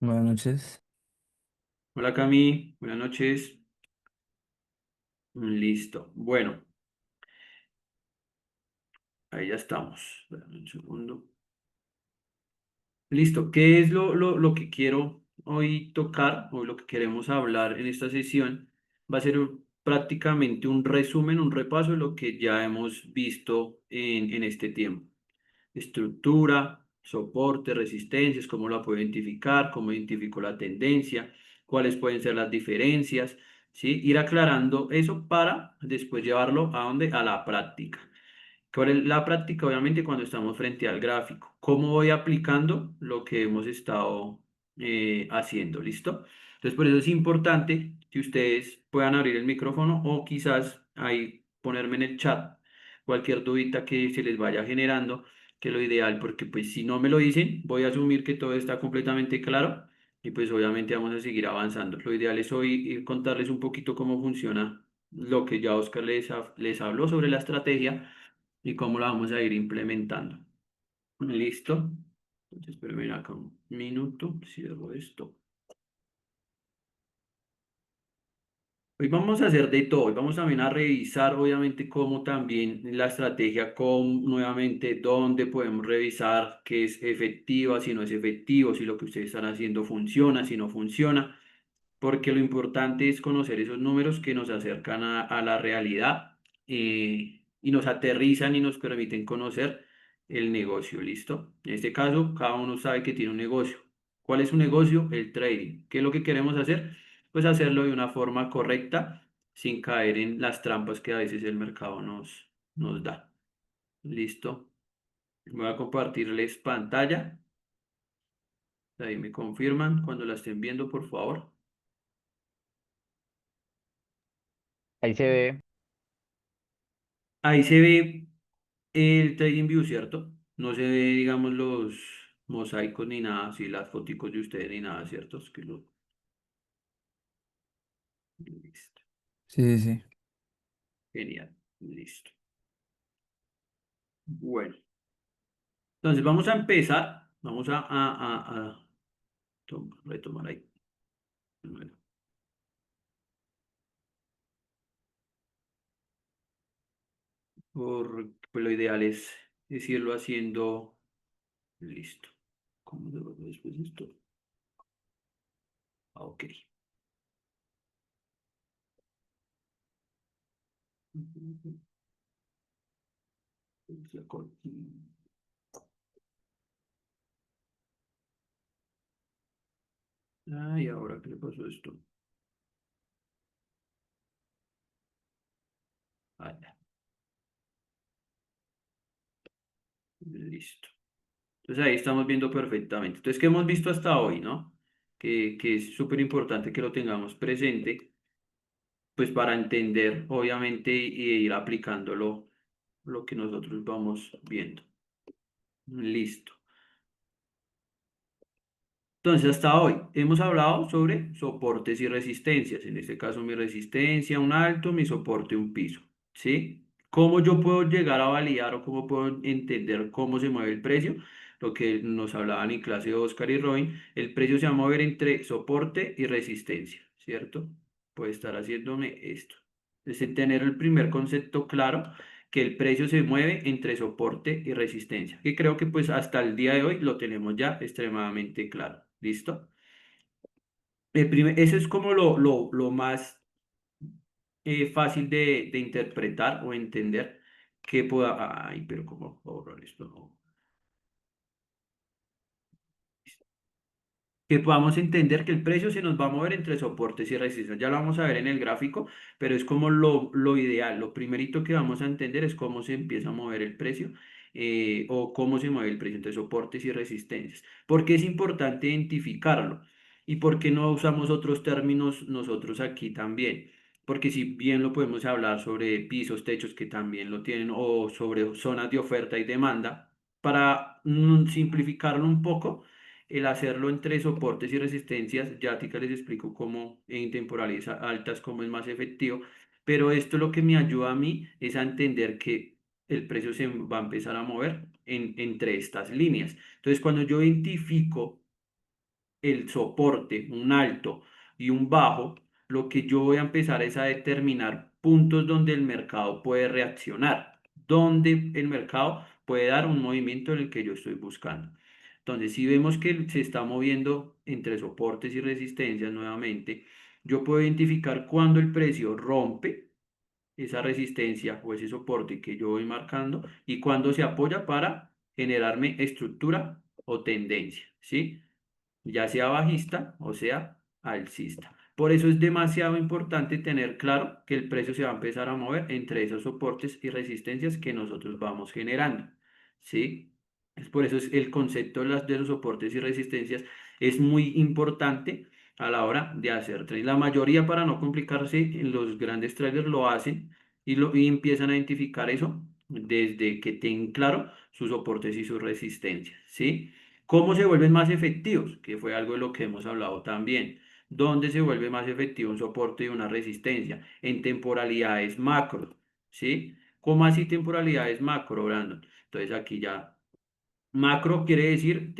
Buenas noches. Hola Cami, buenas noches. Listo. Bueno, ahí ya estamos. Espérame un segundo. Listo. ¿Qué es lo que quiero hoy tocar o lo que queremos hablar en esta sesión? Va a ser prácticamente un resumen, un repaso de lo que ya hemos visto en este tiempo. Estructura, soporte, resistencias, cómo la puedo identificar, cómo identifico la tendencia, cuáles pueden ser las diferencias, ¿sí? Ir aclarando eso para después llevarlo a dónde, a la práctica. ¿Cuál es la práctica? Obviamente cuando estamos frente al gráfico. ¿Cómo voy aplicando lo que hemos estado haciendo? ¿Listo? Entonces, por eso es importante que ustedes puedan abrir el micrófono o quizás ahí ponerme en el chat cualquier dudita que se les vaya generando, que lo ideal, porque pues si no me lo dicen, voy a asumir que todo está completamente claro y pues obviamente vamos a seguir avanzando. Lo ideal es hoy ir contarles un poquito cómo funciona lo que ya Oscar les habló sobre la estrategia y cómo la vamos a ir implementando. ¿Listo? Entonces, espérenme acá un minuto, cierro esto. Hoy vamos a hacer de todo, hoy vamos también a revisar obviamente cómo también la estrategia, con nuevamente dónde podemos revisar qué es efectiva, si no es efectivo, si lo que ustedes están haciendo funciona, si no funciona, porque lo importante es conocer esos números que nos acercan a la realidad y nos aterrizan y nos permiten conocer el negocio, ¿listo? En este caso, cada uno sabe que tiene un negocio. ¿Cuál es su negocio? El trading. ¿Qué es lo que queremos hacer? Pues hacerlo de una forma correcta, sin caer en las trampas que a veces el mercado nos da. ¿Listo? Voy a compartirles pantalla. Ahí me confirman cuando la estén viendo, por favor. Ahí se ve. Ahí se ve el TradingView, ¿cierto? No se ve, digamos, los mosaicos ni nada, así las foticos de ustedes ni nada, ¿cierto? Es que listo. Sí, sí, sí. Genial. Listo. Bueno, entonces vamos a empezar. Vamos a retomar ahí. Bueno, pues lo ideal es irlo haciendo listo. ¿Cómo se va después de esto? Ah, ok. La cortina. Ay, ahora qué le pasó a esto. Ah, ya. Listo. Entonces ahí estamos viendo perfectamente. Entonces, ¿qué hemos visto hasta hoy, no? Que es súper importante que lo tengamos presente, pues para entender, obviamente, y ir aplicándolo lo que nosotros vamos viendo. Listo. Entonces, hasta hoy hemos hablado sobre soportes y resistencias. En este caso, mi resistencia, un alto, mi soporte, un piso. ¿Sí? ¿Cómo yo puedo llegar a validar o cómo puedo entender cómo se mueve el precio? Lo que nos hablaban en clase Oscar y Robin, el precio se va a mover entre soporte y resistencia, ¿cierto? Puede estar haciéndome esto. Es tener el primer concepto claro que el precio se mueve entre soporte y resistencia, que creo que pues hasta el día de hoy lo tenemos ya extremadamente claro. ¿Listo? Eso es como lo más fácil de interpretar o entender que pueda... Ay, pero ¿cómo puedo borrar esto? No. Que podamos entender que el precio se nos va a mover entre soportes y resistencias. Ya lo vamos a ver en el gráfico, pero es como lo ideal. Lo primerito que vamos a entender es cómo se empieza a mover el precio o cómo se mueve el precio entre soportes y resistencias. Porque es importante identificarlo y por qué no usamos otros términos nosotros aquí también. Porque si bien lo podemos hablar sobre pisos, techos que también lo tienen o sobre zonas de oferta y demanda, para simplificarlo un poco el hacerlo entre soportes y resistencias, ya a ti que les explico cómo en temporales altas, cómo es más efectivo, pero esto lo que me ayuda a mí es a entender que el precio se va a empezar a mover entre estas líneas. Entonces, cuando yo identifico el soporte, un alto y un bajo, lo que yo voy a empezar es a determinar puntos donde el mercado puede reaccionar, donde el mercado puede dar un movimiento en el que yo estoy buscando. Entonces, si vemos que se está moviendo entre soportes y resistencias nuevamente, yo puedo identificar cuando el precio rompe esa resistencia o ese soporte que yo voy marcando y cuando se apoya para generarme estructura o tendencia, ¿sí? Ya sea bajista o sea alcista. Por eso es demasiado importante tener claro que el precio se va a empezar a mover entre esos soportes y resistencias que nosotros vamos generando, ¿sí? Es por eso es el concepto de los soportes y resistencias es muy importante a la hora de hacer trade. La mayoría, para no complicarse, los grandes traders lo hacen y empiezan a identificar eso desde que tengan claro sus soportes y sus resistencias, ¿sí? ¿Cómo se vuelven más efectivos? Que fue algo de lo que hemos hablado también. ¿Dónde se vuelve más efectivo un soporte y una resistencia? En temporalidades macro, ¿sí? ¿Cómo así temporalidades macro, Brandon? Entonces aquí ya macro quiere decir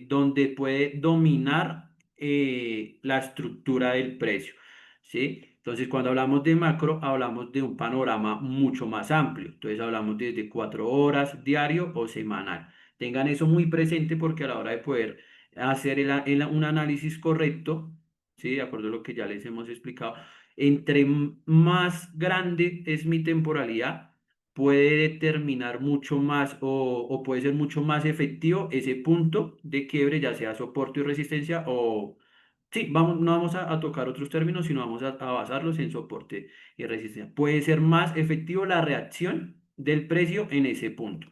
donde puede dominar la estructura del precio, ¿sí? Entonces, cuando hablamos de macro, hablamos de un panorama mucho más amplio. Entonces, hablamos desde 4 horas, diario o semanal. Tengan eso muy presente porque a la hora de poder hacer un análisis correcto, ¿sí? De acuerdo a lo que ya les hemos explicado, entre más grande es mi temporalidad, puede determinar mucho más o puede ser mucho más efectivo ese punto de quiebre, ya sea soporte y resistencia o... Sí, vamos, no vamos a tocar otros términos, sino vamos a basarlos en soporte y resistencia. Puede ser más efectivo la reacción del precio en ese punto.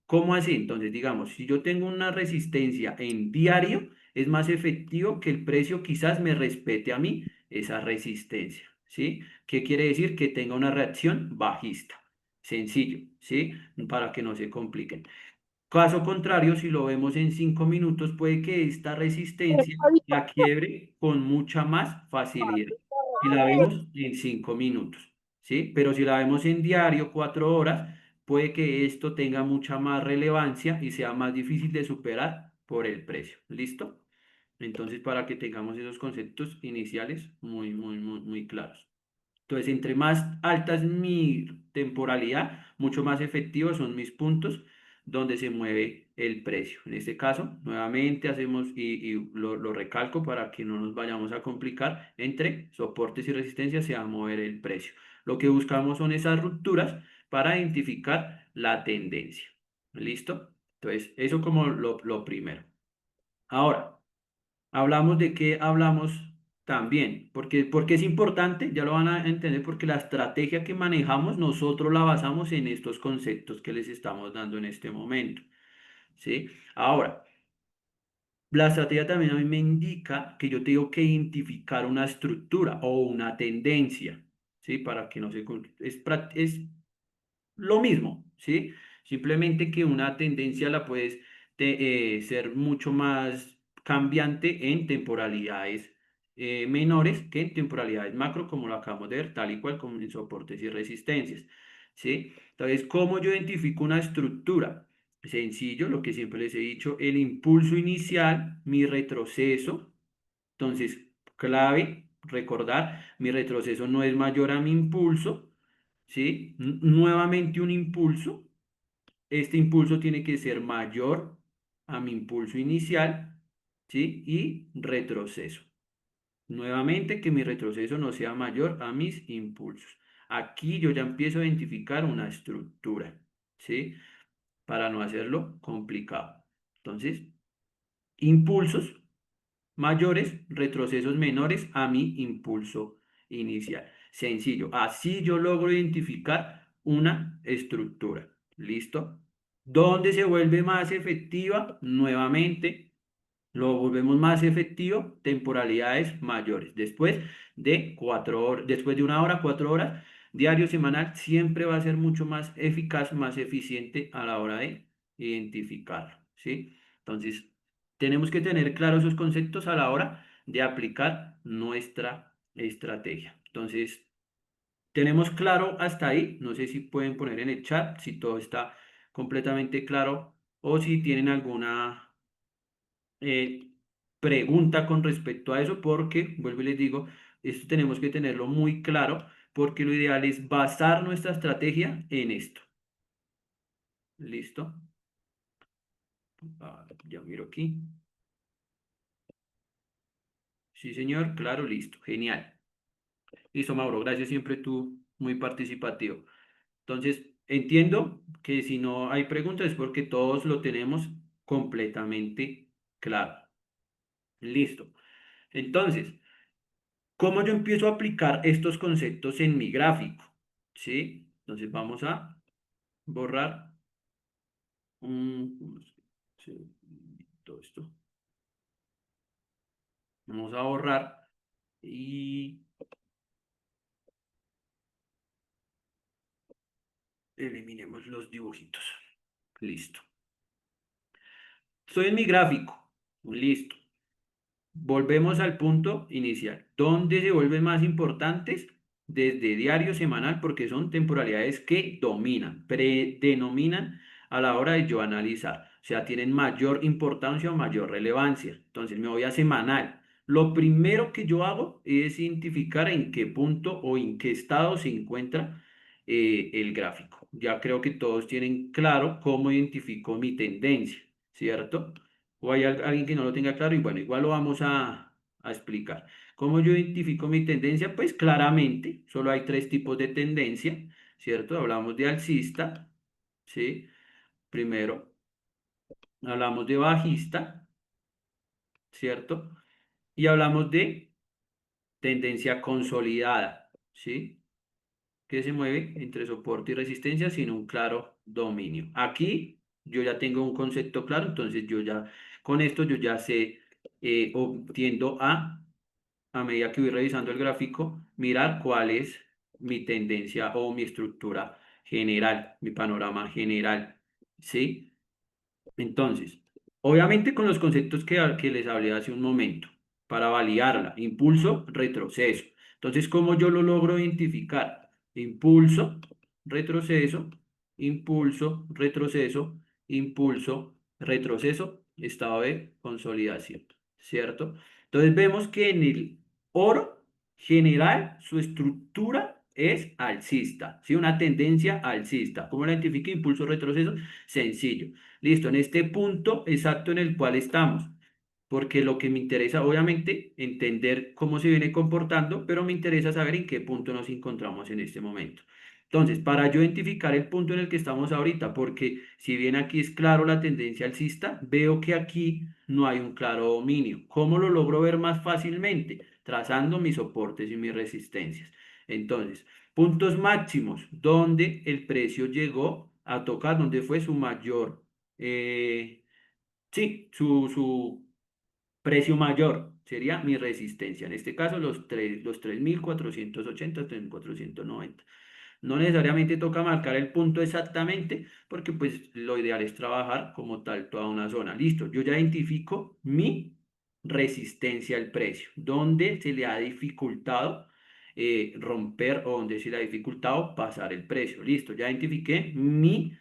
¿Cómo así? Entonces, digamos, si yo tengo una resistencia en diario, es más efectivo que el precio quizás me respete a mí esa resistencia, ¿sí? ¿Qué quiere decir? Que tenga una reacción bajista. Sencillo, ¿sí? Para que no se compliquen. Caso contrario, si lo vemos en 5 minutos, puede que esta resistencia la quiebre con mucha más facilidad. Si la vemos en 5 minutos, ¿sí? Pero si la vemos en diario, 4 horas, puede que esto tenga mucha más relevancia y sea más difícil de superar por el precio. ¿Listo? Entonces, para que tengamos esos conceptos iniciales muy, muy, muy, muy claros. Entonces, entre más alta es mi temporalidad, mucho más efectivos son mis puntos donde se mueve el precio. En este caso, nuevamente hacemos y lo recalco para que no nos vayamos a complicar, entre soportes y resistencias se va a mover el precio. Lo que buscamos son esas rupturas para identificar la tendencia. ¿Listo? Entonces, eso como lo primero. Ahora. Hablamos de qué hablamos también, porque es importante, ya lo van a entender, porque la estrategia que manejamos nosotros la basamos en estos conceptos que les estamos dando en este momento, ¿sí? Ahora, la estrategia también a mí me indica que yo tengo que identificar una estructura o una tendencia, ¿sí? Para que no se... es lo mismo, ¿sí? Simplemente que una tendencia la puedes ser mucho más cambiante en temporalidades menores que en temporalidades macro, como lo acabamos de ver, tal y cual como en soportes y resistencias, ¿sí? Entonces, ¿cómo yo identifico una estructura? Sencillo, lo que siempre les he dicho, el impulso inicial, mi retroceso. Entonces, clave, recordar, mi retroceso no es mayor a mi impulso, ¿sí? Nuevamente un impulso. Este impulso tiene que ser mayor a mi impulso inicial, ¿sí? Y retroceso. Nuevamente que mi retroceso no sea mayor a mis impulsos. Aquí yo ya empiezo a identificar una estructura, ¿sí? Para no hacerlo complicado. Entonces, impulsos mayores, retrocesos menores a mi impulso inicial. Sencillo. Así yo logro identificar una estructura. ¿Listo? ¿Dónde se vuelve más efectiva? Nuevamente, lo volvemos más efectivo, temporalidades mayores. Después de 1 hora, 4 horas, diario, semanal, siempre va a ser mucho más eficaz, más eficiente a la hora de identificarlo, ¿sí? Entonces, tenemos que tener claros esos conceptos a la hora de aplicar nuestra estrategia. Entonces, tenemos claro hasta ahí. No sé si pueden poner en el chat si todo está completamente claro o si tienen alguna pregunta con respecto a eso, porque, vuelvo y les digo, esto tenemos que tenerlo muy claro, porque lo ideal es basar nuestra estrategia en esto. ¿Listo? Ya miro aquí. Sí, señor, claro, listo, genial. Listo, Mauro, gracias, siempre tú muy participativo. Entonces, entiendo que si no hay preguntas es porque todos lo tenemos completamente claro. Listo. Entonces, ¿cómo yo empiezo a aplicar estos conceptos en mi gráfico? ¿Sí? Entonces vamos a borrar sí, todo esto. Vamos a borrar y eliminemos los dibujitos. Listo. Estoy en mi gráfico. Listo. Volvemos al punto inicial. ¿Dónde se vuelven más importantes? Desde diario semanal, porque son temporalidades que dominan, predenominan a la hora de yo analizar. O sea, tienen mayor importancia o mayor relevancia. Entonces me voy a semanal. Lo primero que yo hago es identificar en qué punto o en qué estado se encuentra el gráfico. Ya creo que todos tienen claro cómo identifico mi tendencia, ¿cierto? O hay alguien que no lo tenga claro y bueno, igual lo vamos a explicar. ¿Cómo yo identifico mi tendencia? Pues claramente, solo hay tres tipos de tendencia, ¿cierto? Hablamos de alcista, ¿sí? Primero, hablamos de bajista, ¿cierto? Y hablamos de tendencia consolidada, ¿sí? Que se mueve entre soporte y resistencia sin un claro dominio. Aquí yo ya tengo un concepto claro, entonces yo ya, con esto yo ya sé o tiendo a medida que voy revisando el gráfico, mirar cuál es mi tendencia o mi estructura general, mi panorama general, ¿sí? Entonces, obviamente con los conceptos que les hablé hace un momento, para validarla, impulso, retroceso. Entonces, ¿cómo yo lo logro identificar? Impulso, retroceso, impulso, retroceso, impulso, retroceso, estado de consolidación, ¿cierto? Entonces vemos que en el oro general su estructura es alcista, ¿sí? Una tendencia alcista. ¿Cómo la identifica? Impulso, retroceso, sencillo. Listo, en este punto exacto en el cual estamos, porque lo que me interesa, obviamente, entender cómo se viene comportando, pero me interesa saber en qué punto nos encontramos en este momento. Entonces, para yo identificar el punto en el que estamos ahorita, porque si bien aquí es claro la tendencia alcista, veo que aquí no hay un claro dominio. ¿Cómo lo logro ver más fácilmente? Trazando mis soportes y mis resistencias. Entonces, puntos máximos, donde el precio llegó a tocar, donde fue su mayor, sí, su precio mayor sería mi resistencia. En este caso, los 3.480, 3.490. No necesariamente toca marcar el punto exactamente, porque pues lo ideal es trabajar como tal toda una zona. Listo, yo ya identifico mi resistencia al precio, donde se le ha dificultado romper o donde se le ha dificultado pasar el precio. Listo, ya identifiqué mi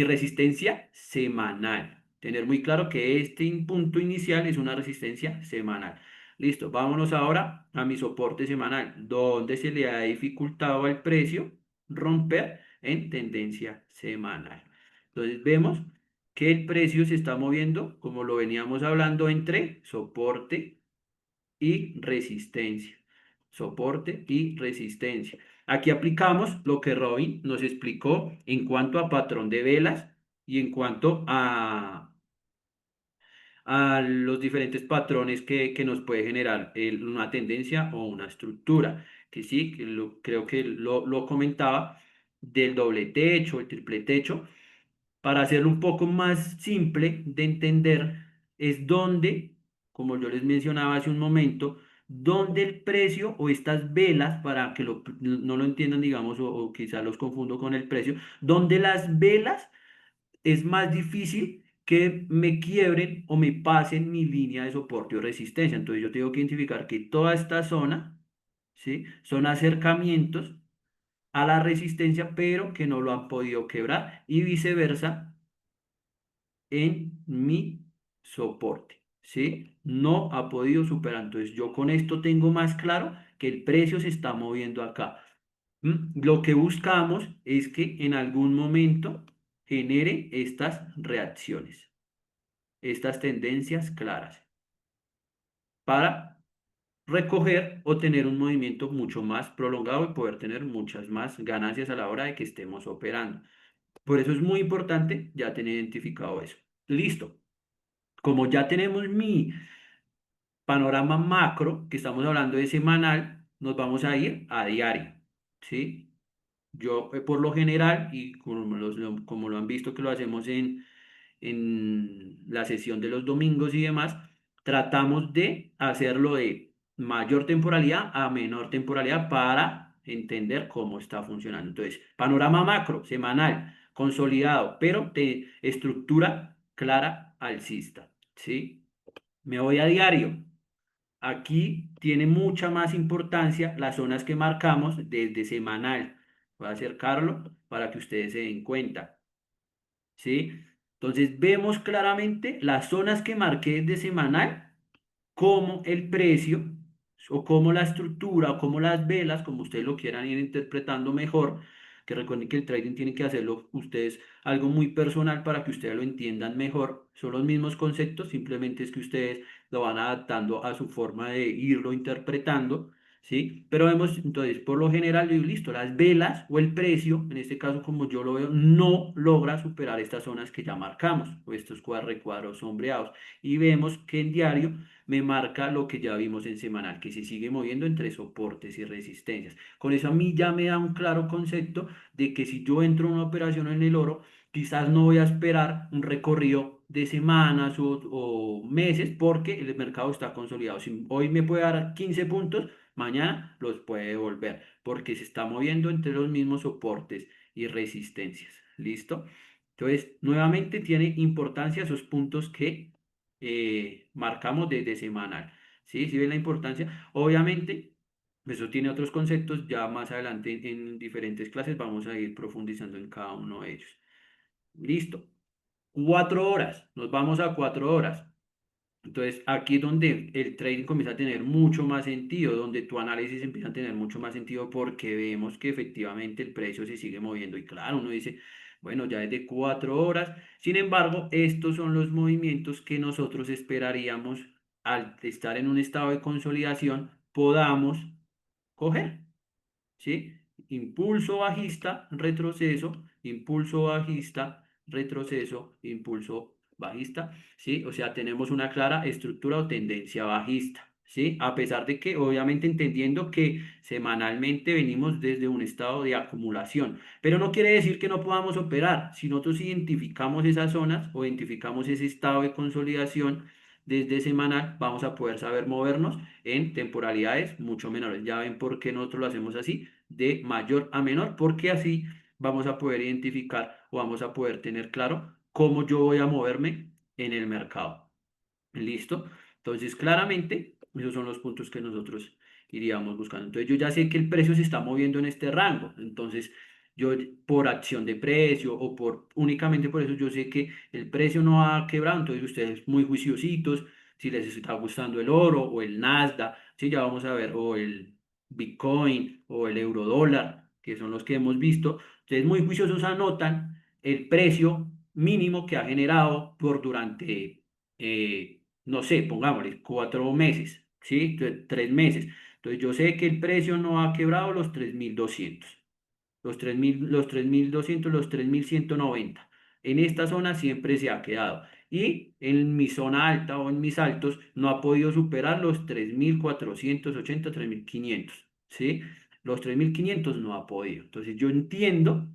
resistencia semanal. Tener muy claro que este punto inicial es una resistencia semanal. Listo, vámonos ahora a mi soporte semanal, donde se le ha dificultado al precio romper en tendencia semanal. Entonces vemos que el precio se está moviendo, como lo veníamos hablando, entre soporte y resistencia. Soporte y resistencia. Aquí aplicamos lo que Robin nos explicó en cuanto a patrón de velas y en cuanto a los diferentes patrones que nos puede generar una tendencia o una estructura, que sí, creo que lo comentaba, del doble techo, el triple techo, para hacerlo un poco más simple de entender, es donde, como yo les mencionaba hace un momento, donde el precio o estas velas, para que no lo entiendan, digamos, o quizás los confundo con el precio, donde las velas es más difícil que me quiebren o me pasen mi línea de soporte o resistencia. Entonces yo tengo que identificar que toda esta zona, ¿sí? Son acercamientos a la resistencia, pero que no lo han podido quebrar y viceversa en mi soporte, ¿sí? No ha podido superar. Entonces yo con esto tengo más claro que el precio se está moviendo acá. Lo que buscamos es que en algún momento genere estas reacciones, estas tendencias claras, para recoger o tener un movimiento mucho más prolongado y poder tener muchas más ganancias a la hora de que estemos operando. Por eso es muy importante ya tener identificado eso. Listo. Como ya tenemos mi panorama macro, que estamos hablando de semanal, nos vamos a ir a diario, ¿sí? Yo, por lo general, y como lo han visto que lo hacemos en la sesión de los domingos y demás, tratamos de hacerlo de mayor temporalidad a menor temporalidad para entender cómo está funcionando. Entonces, panorama macro, semanal, consolidado, pero de estructura clara alcista, ¿sí? Me voy a diario. Aquí tiene mucha más importancia las zonas que marcamos desde semanal. Voy a acercarlo para que ustedes se den cuenta. ¿Sí? Entonces vemos claramente las zonas que marqué desde semanal, como el precio o como la estructura o como las velas, como ustedes lo quieran ir interpretando mejor, que recuerden que el trading tiene que hacerlo ustedes algo muy personal para que ustedes lo entiendan mejor. Son los mismos conceptos, simplemente es que ustedes lo van adaptando a su forma de irlo interpretando. ¿Sí? Pero vemos, entonces, por lo general, yo digo, listo, las velas o el precio, en este caso, como yo lo veo, no logra superar estas zonas que ya marcamos, o estos recuadros sombreados. Y vemos que en diario me marca lo que ya vimos en semanal, que se sigue moviendo entre soportes y resistencias. Con eso a mí ya me da un claro concepto de que si yo entro en una operación en el oro, quizás no voy a esperar un recorrido de semanas o meses porque el mercado está consolidado. Si hoy me puede dar 15 puntos, mañana los puede devolver porque se está moviendo entre los mismos soportes y resistencias. ¿Listo? Entonces, nuevamente tiene importancia esos puntos que marcamos desde semanal. ¿Sí? ¿Sí ven la importancia? Obviamente, eso tiene otros conceptos. Ya más adelante en diferentes clases vamos a ir profundizando en cada uno de ellos. Listo. 4 horas. Nos vamos a 4 horas. Entonces, aquí es donde el trading comienza a tener mucho más sentido, donde tu análisis empieza a tener mucho más sentido porque vemos que efectivamente el precio se sigue moviendo. Y claro, uno dice, bueno, ya es de 4 horas. Sin embargo, estos son los movimientos que nosotros esperaríamos al estar en un estado de consolidación, podamos coger. ¿Sí? Impulso bajista, retroceso, impulso bajista, retroceso, impulso bajista, ¿sí? O sea, tenemos una clara estructura o tendencia bajista, ¿sí? A pesar de que, obviamente, entendiendo que semanalmente venimos desde un estado de acumulación, pero no quiere decir que no podamos operar. Si nosotros identificamos esas zonas o identificamos ese estado de consolidación desde semanal, vamos a poder saber movernos en temporalidades mucho menores. Ya ven por qué nosotros lo hacemos así, de mayor a menor, porque así vamos a poder identificar o vamos a poder tener claro cómo yo voy a moverme en el mercado. ¿Listo? Entonces, claramente, esos son los puntos que nosotros iríamos buscando. Entonces, yo ya sé que el precio se está moviendo en este rango. Entonces, yo por acción de precio o por únicamente por eso, yo sé que el precio no ha quebrado. Entonces, ustedes muy juiciositos, si les está gustando el oro o el Nasdaq, sí, ya vamos a ver, o el Bitcoin o el eurodólar, que son los que hemos visto. Ustedes muy juiciosos anotan el precio mínimo que ha generado por durante no sé, pongámosle 4 meses, ¿sí? 3 meses. Entonces yo sé que el precio no ha quebrado los 3.200, los 3.200, los 3.190. En esta zona siempre se ha quedado. Y en mi zona alta o en mis altos no ha podido superar los 3.480, 3.500, ¿sí? Los 3.500 no ha podido. Entonces yo entiendo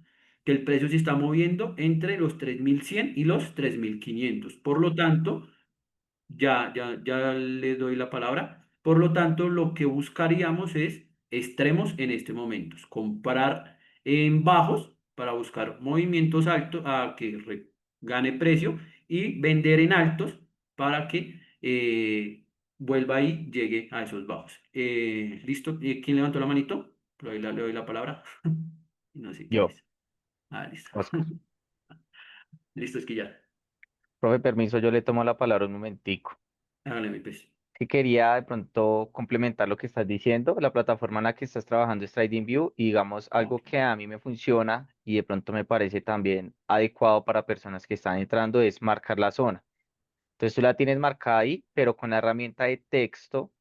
que el precio se está moviendo entre los 3.100 y los 3.500. Por lo tanto, ya le doy la palabra. Por lo tanto, lo que buscaríamos es extremos en este momento. Comprar en bajos para buscar movimientos altos a que gane precio y vender en altos para que vuelva y llegue a esos bajos. ¿Listo? ¿Quién levantó la manito? Le doy la palabra. No sé quién Yo, es. Ah, listo. Oscar. Listo, es que ya. Profe, permiso, yo le tomo la palabra un momentico. Hágale mi pez. Que quería de pronto complementar lo que estás diciendo. La plataforma en la que estás trabajando es TradingView y digamos algo que a mí me funciona y de pronto me parece también adecuado para personas que están entrando es marcar la zona. Entonces tú la tienes marcada ahí, pero con la herramienta de texto,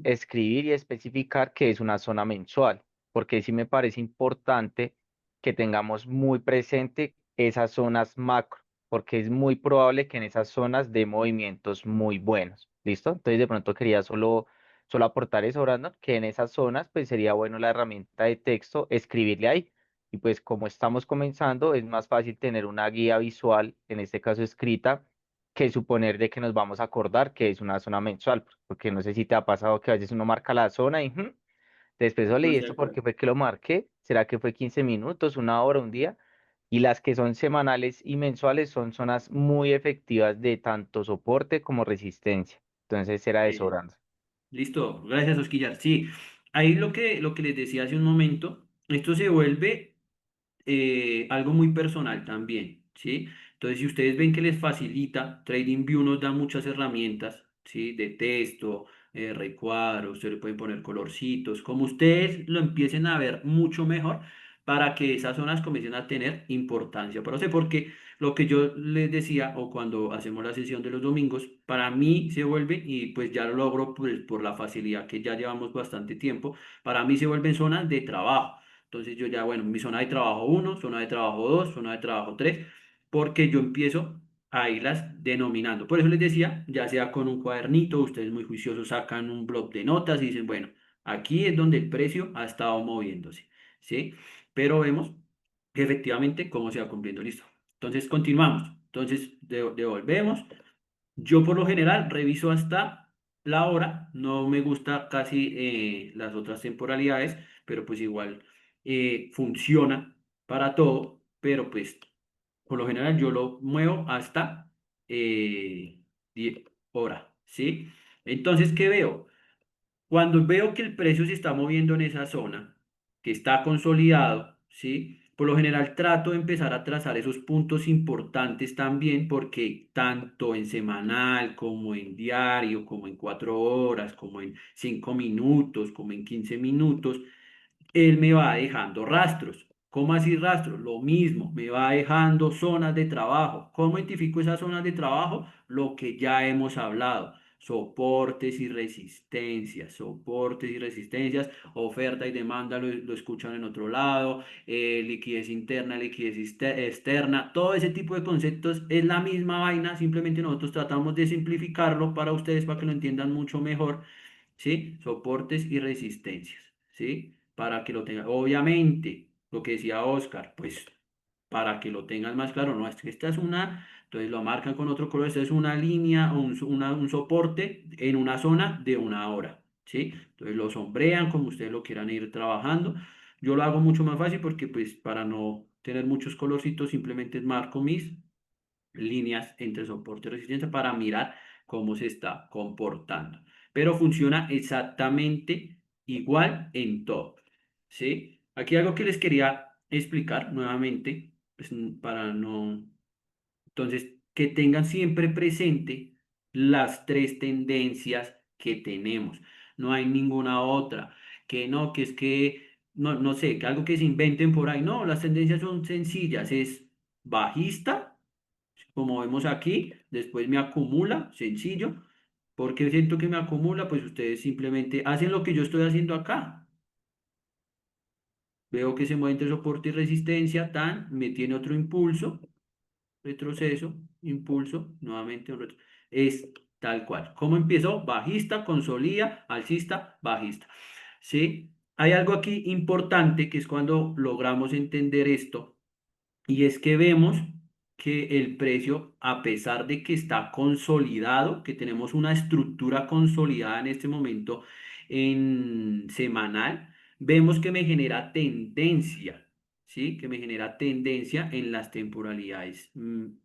escribir y especificar que es una zona mensual, porque sí me parece importante que tengamos muy presente esas zonas macro, porque es muy probable que en esas zonas dé movimientos muy buenos. ¿Listo? Entonces de pronto quería solo aportar eso, Brandon, que en esas zonas pues sería bueno la herramienta de texto, escribirle ahí. Y pues como estamos comenzando, es más fácil tener una guía visual, en este caso escrita, que suponer de que nos vamos a acordar que es una zona mensual, porque no sé si te ha pasado que a veces uno marca la zona y después, ole, No ¿y estoy de esto por acuerdo. qué fue que lo marqué? ¿Será que fue 15 minutos, una hora, un día? Y las que son semanales y mensuales son zonas muy efectivas de tanto soporte como resistencia. Entonces era eso, Eh, Brandon. Listo, gracias Osquillar. Sí, ahí lo que les decía hace un momento, esto se vuelve algo muy personal también, ¿sí? Entonces, si ustedes ven que les facilita, TradingView nos da muchas herramientas, ¿sí? De texto, recuadros, ustedes le pueden poner colorcitos, como ustedes lo empiecen a ver mucho mejor para que esas zonas comiencen a tener importancia para usted, porque lo que yo les decía, o cuando hacemos la sesión de los domingos, para mí se vuelve, y pues ya lo logro pues, por la facilidad que ya llevamos bastante tiempo, para mí se vuelven zonas de trabajo. Entonces yo ya, bueno, mi zona de trabajo uno, zona de trabajo 2, zona de trabajo 3, porque yo empiezo a irlas denominando. Por eso les decía, ya sea con un cuadernito, ustedes muy juiciosos sacan un bloc de notas y dicen, bueno, aquí es donde el precio ha estado moviéndose, ¿sí? Pero vemos que efectivamente cómo se va cumpliendo, listo. Entonces continuamos. Entonces devolvemos. Yo por lo general reviso hasta la hora, no me gusta casi las otras temporalidades, pero pues igual funciona para todo, pero pues por lo general yo lo muevo hasta eh, 10 hora, ¿sí? Entonces, ¿qué veo? Cuando veo que el precio se está moviendo en esa zona, que está consolidado, ¿sí? Por lo general trato de empezar a trazar esos puntos importantes también, porque tanto en semanal como en diario, como en 4 horas, como en 5 minutos, como en 15 minutos, él me va dejando rastros. ¿Cómo así rastros? Lo mismo, me va dejando zonas de trabajo. ¿Cómo identifico esas zonas de trabajo? Lo que ya hemos hablado. Soportes y resistencias, oferta y demanda lo escuchan en otro lado, liquidez interna, liquidez externa, todo ese tipo de conceptos es la misma vaina, simplemente nosotros tratamos de simplificarlo para ustedes, para que lo entiendan mucho mejor. ¿Sí? Soportes y resistencias, ¿sí? Para que lo tengan. Obviamente, lo que decía Oscar, pues para que lo tengan más claro, no es que esta es una, entonces lo marcan con otro color, esta es una línea, un soporte en una zona de una hora, ¿sí? Entonces lo sombrean como ustedes lo quieran ir trabajando. Yo lo hago mucho más fácil porque pues para no tener muchos colorcitos, simplemente marco mis líneas entre soporte y resistencia para mirar cómo se está comportando. Pero funciona exactamente igual en todo. ¿Sí? Aquí algo que les quería explicar nuevamente, pues, para no... Entonces, que tengan siempre presente las tres tendencias que tenemos. No hay ninguna otra. Que no, que es que, no, no sé, que algo que se inventen por ahí. No, las tendencias son sencillas. Es bajista, como vemos aquí, después me acumula, sencillo. ¿Por qué siento que me acumula? Pues ustedes simplemente hacen lo que yo estoy haciendo acá. Veo que se mueve entre soporte y resistencia, tan, me tiene otro impulso, retroceso, impulso, nuevamente un es tal cual. ¿Cómo empezó? Bajista, consolida, alcista, bajista. ¿Sí? Hay algo aquí importante que es cuando logramos entender esto. Y es que vemos que el precio, a pesar de que está consolidado, que tenemos una estructura consolidada en este momento en semanal, vemos que me genera tendencia, ¿sí? Que me genera tendencia en las temporalidades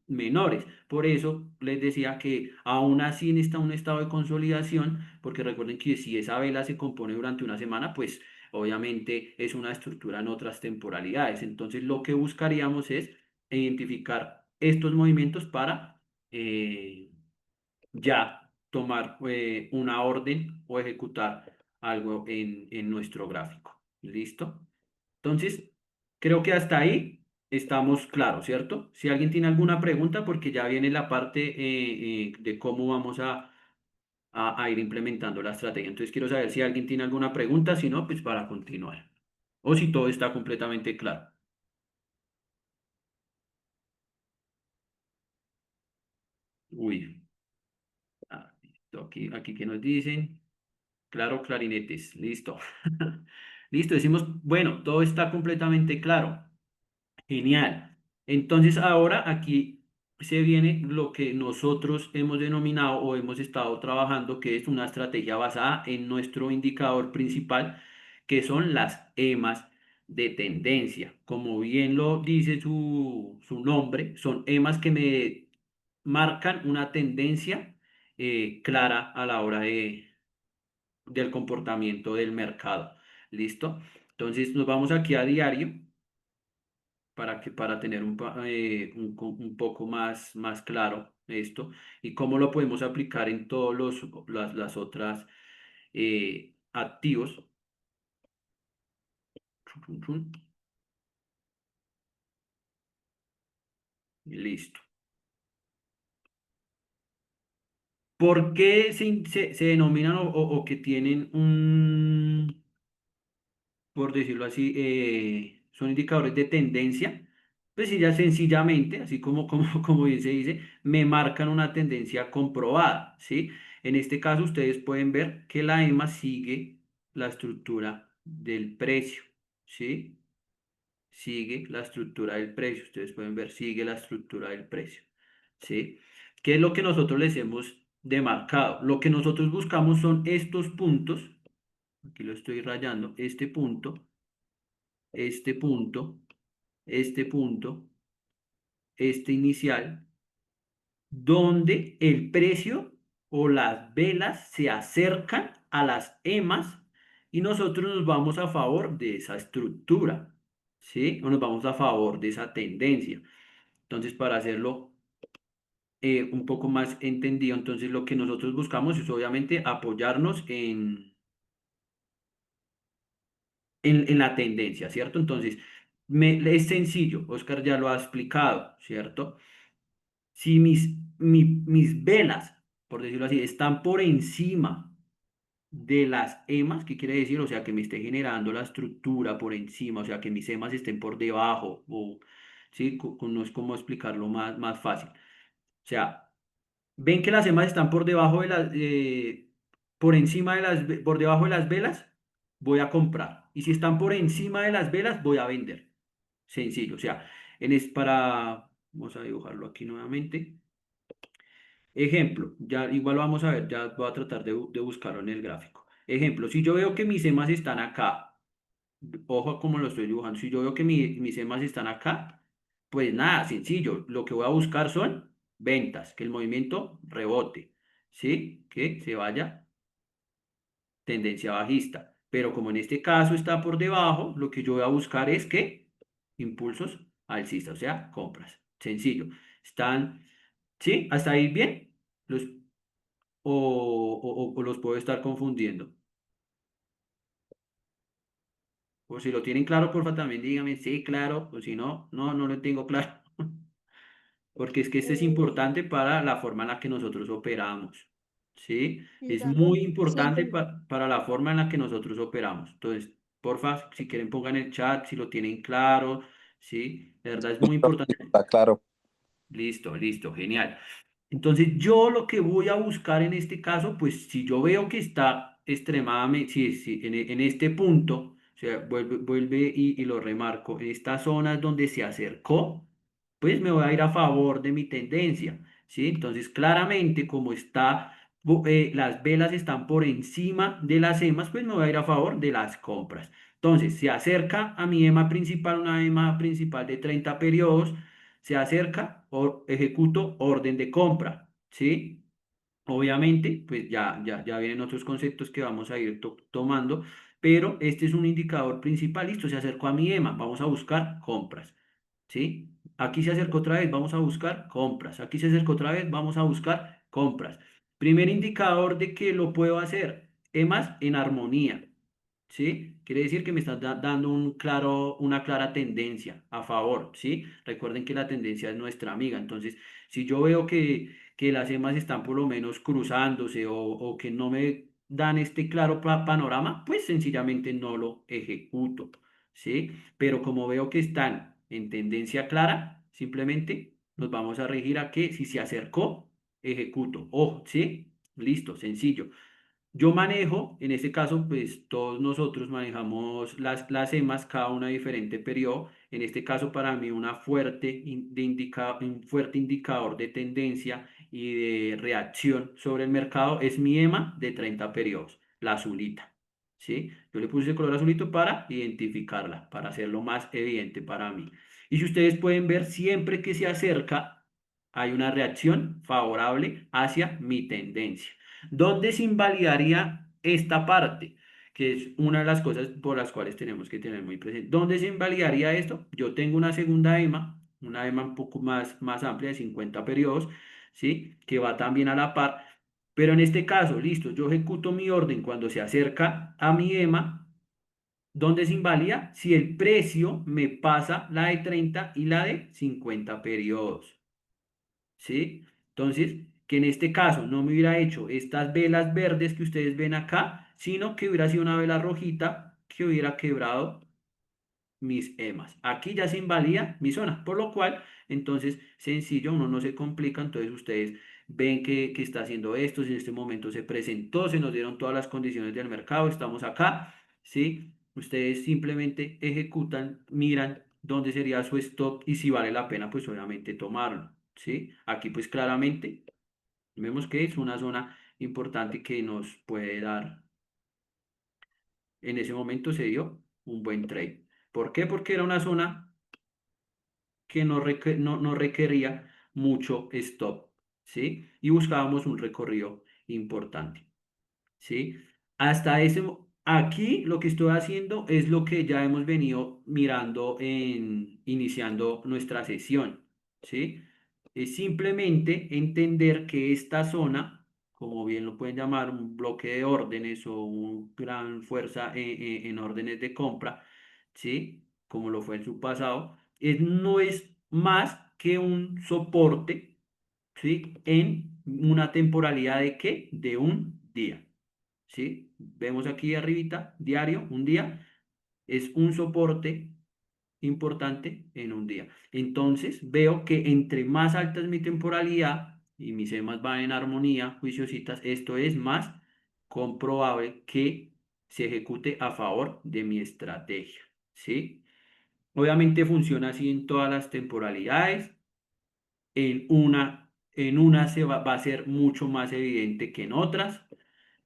menores. Por eso les decía que aún así está un estado de consolidación, porque recuerden que si esa vela se compone durante una semana, pues obviamente es una estructura en otras temporalidades. Entonces lo que buscaríamos es identificar estos movimientos para eh, ya tomar una orden o ejecutar algo en nuestro gráfico. ¿Listo? Entonces, creo que hasta ahí estamos claros, ¿cierto? Si alguien tiene alguna pregunta, porque ya viene la parte de cómo vamos a ir implementando la estrategia. Entonces, quiero saber si alguien tiene alguna pregunta, si no, pues para continuar. O si todo está completamente claro. Uy, listo, aquí que nos dicen. Claro, clarinetes, listo. Listo, decimos, bueno, todo está completamente claro. Genial. Entonces ahora aquí se viene lo que nosotros hemos denominado o hemos estado trabajando, que es una estrategia basada en nuestro indicador principal, que son las EMAs de tendencia. Como bien lo dice su nombre, son EMAs que me marcan una tendencia clara a la hora del comportamiento del mercado. ¿Listo? Entonces nos vamos aquí a diario para tener un poco más claro esto y cómo lo podemos aplicar en todos las otras activos. Listo. ¿Por qué se denominan o que tienen por decirlo así, son indicadores de tendencia? Pues sí, ya sencillamente, así como bien se dice, me marcan una tendencia comprobada, ¿sí? En este caso, ustedes pueden ver que la EMA sigue la estructura del precio, ¿sí? Sigue la estructura del precio. Ustedes pueden ver, sigue la estructura del precio, ¿sí? ¿Qué es lo que nosotros les hemos demarcado? Lo que nosotros buscamos son estos puntos, aquí lo estoy rayando, este punto, este punto, este inicial, donde el precio o las velas se acercan a las EMAs y nosotros nos vamos a favor de esa estructura, ¿sí? O nos vamos a favor de esa tendencia. Entonces, para hacerlo un poco más entendido, entonces lo que nosotros buscamos es obviamente apoyarnos en la tendencia, ¿cierto? Entonces, es sencillo, Oscar ya lo ha explicado, ¿cierto? Si mis velas, por decirlo así, están por encima de las EMAs, ¿qué quiere decir? O sea, que me esté generando la estructura por encima, o sea, que mis EMAs estén por debajo, o, ¿sí? No es como explicarlo más fácil. O sea, ven que las EMAs están por debajo de por encima por debajo de las velas, voy a comprar. Y si están por encima de las velas, voy a vender. Sencillo, o sea, vamos a dibujarlo aquí nuevamente. Ejemplo, ya igual lo vamos a ver, ya voy a tratar de buscarlo en el gráfico. Ejemplo, si yo veo que mis EMAs están acá, ojo como lo estoy dibujando, si yo veo que mis EMAs están acá, pues nada, sencillo, lo que voy a buscar son ventas, que el movimiento rebote, ¿sí? Que se vaya tendencia bajista. Pero como en este caso está por debajo, lo que yo voy a buscar es que impulsos alcistas, o sea, compras. Sencillo. Están, ¿sí? ¿Hasta ahí bien? Los o los puedo estar confundiendo. O si lo tienen claro, porfa, también díganme, sí, claro, o si no, no lo tengo claro. Porque es que este es Eh, importante para la forma en la que nosotros operamos. ¿Sí? y Es muy también, sí, importante para la forma en la que nosotros operamos. Entonces, porfa, si quieren pongan en el chat, si lo tienen claro, ¿sí? De verdad es muy importante. Está claro. Listo, listo, genial. Entonces, yo lo que voy a buscar en este caso, pues si yo veo que está extremadamente, sí, en este punto, o sea, vuelve y lo remarco, en estas zonas donde se acercó, pues me voy a ir a favor de mi tendencia, ¿sí? Entonces, claramente, como las velas están por encima de las EMAs, pues me voy a ir a favor de las compras. Entonces, se acerca a mi EMA principal, una EMA principal de 30 periodos, se acerca o ejecuto orden de compra, ¿sí? Obviamente, pues ya vienen otros conceptos que vamos a ir tomando, pero este es un indicador principal, listo, se acercó a mi EMA, vamos a buscar compras, ¿sí? Aquí se acercó otra vez, vamos a buscar compras, aquí se acercó otra vez, vamos a buscar compras. Primer indicador de que lo puedo hacer, EMAs en armonía, ¿sí? Quiere decir que me está dando una clara tendencia a favor, ¿sí? Recuerden que la tendencia es nuestra amiga, entonces, si yo veo que las EMAs están por lo menos cruzándose o que no me dan este claro panorama, pues sencillamente no lo ejecuto, ¿sí? Pero como veo que están en tendencia clara, simplemente nos vamos a regir a que si se acercó, ejecuto. Ojo, ¿sí? Listo, sencillo. Yo manejo, en este caso, pues todos nosotros manejamos las EMAs, cada una diferente periodo. En este caso, para mí, un fuerte indicador de tendencia y de reacción sobre el mercado es mi EMA de 30 periodos, la azulita. ¿Sí? Yo le puse el color azulito para identificarla, para hacerlo más evidente para mí. Y si ustedes pueden ver, siempre que se acerca, hay una reacción favorable hacia mi tendencia. ¿Dónde se invalidaría esta parte? Que es una de las cosas por las cuales tenemos que tener muy presente. ¿Dónde se invalidaría esto? Yo tengo una segunda EMA, una EMA un poco más amplia de 50 periodos, ¿sí? Que va también a la par. Pero en este caso, listo, yo ejecuto mi orden cuando se acerca a mi EMA. ¿Dónde se invalida? Si el precio me pasa la de 30 y la de 50 periodos. ¿Sí? Entonces, que en este caso no me hubiera hecho estas velas verdes que ustedes ven acá, sino que hubiera sido una vela rojita que hubiera quebrado mis EMAs. Aquí ya se invalida mi zona, por lo cual, entonces, sencillo, uno no se complica, entonces ustedes ven que está haciendo esto, si en este momento se presentó, se nos dieron todas las condiciones del mercado, estamos acá, ¿sí? Ustedes simplemente ejecutan, miran dónde sería su stop y si vale la pena, pues obviamente tomarlo, ¿sí? Aquí pues claramente vemos que es una zona importante que nos puede dar, en ese momento se dio un buen trade. ¿Por qué? Porque era una zona que no requería mucho stop, ¿sí? Y buscábamos un recorrido importante, ¿sí? Aquí lo que estoy haciendo es lo que ya hemos venido mirando en iniciando nuestra sesión, ¿sí? Es simplemente entender que esta zona, como bien lo pueden llamar, un bloque de órdenes o una gran fuerza en órdenes de compra, ¿sí? Como lo fue en su pasado, no es más que un soporte, ¿sí? En una temporalidad de ¿qué? De un día. ¿Sí? Vemos aquí arribita, diario, un día, es un soporte importante en un día. Entonces veo que entre más alta es mi temporalidad y mis EMAs van en armonía, juiciositas, esto es más comprobable que se ejecute a favor de mi estrategia. ¿Sí? Obviamente funciona así en todas las temporalidades. En una va a ser mucho más evidente que en otras.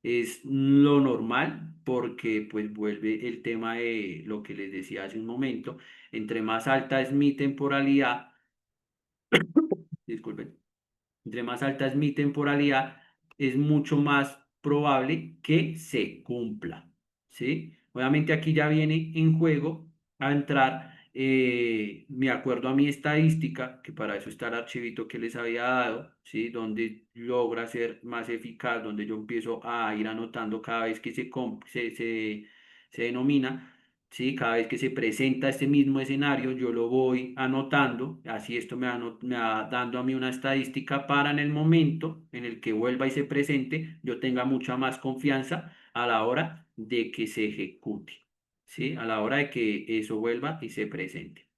Es lo normal porque pues vuelve el tema de lo que les decía hace un momento. Entre más alta es mi temporalidad, disculpen, entre más alta es mi temporalidad, es mucho más probable que se cumpla, ¿sí? Obviamente aquí ya viene en juego a entrar, me acuerdo a mi estadística, que para eso está el archivito que les había dado, ¿sí? Donde logra ser más eficaz, donde yo empiezo a ir anotando cada vez que se denomina. ¿Sí? Cada vez que se presenta este mismo escenario, yo lo voy anotando, así esto me va dando a mí una estadística para en el momento en el que vuelva y se presente, yo tenga mucha más confianza a la hora de que se ejecute, ¿sí? A la hora de que eso vuelva y se presente.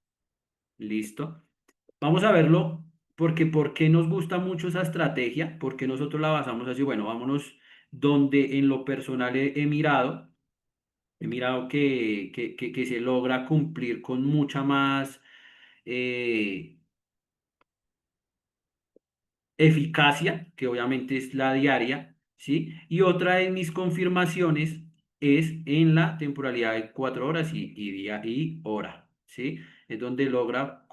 ¿Listo? Vamos a verlo, porque ¿por qué nos gusta mucho esa estrategia? ¿Por qué nosotros la basamos así? Bueno, vámonos donde en lo personal he mirado que se logra cumplir con mucha más eh, eficacia, que obviamente es la diaria, ¿sí? Y otra de mis confirmaciones es en la temporalidad de 4 horas y día y hora, ¿sí? Es donde logra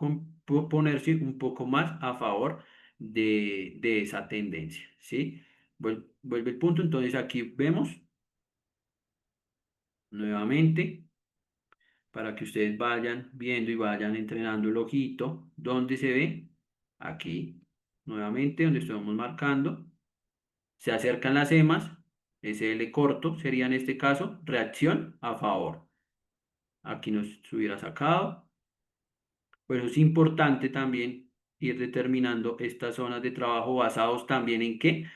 ponerse un poco más a favor de esa tendencia, ¿sí? Vuelve el punto, entonces aquí vemos nuevamente, para que ustedes vayan viendo y vayan entrenando el ojito. ¿Dónde se ve? Aquí, nuevamente, donde estamos marcando. Se acercan las EMAs, SL corto sería en este caso, reacción a favor. Aquí nos hubiera sacado. Por eso es importante también ir determinando estas zonas de trabajo basados también en qué,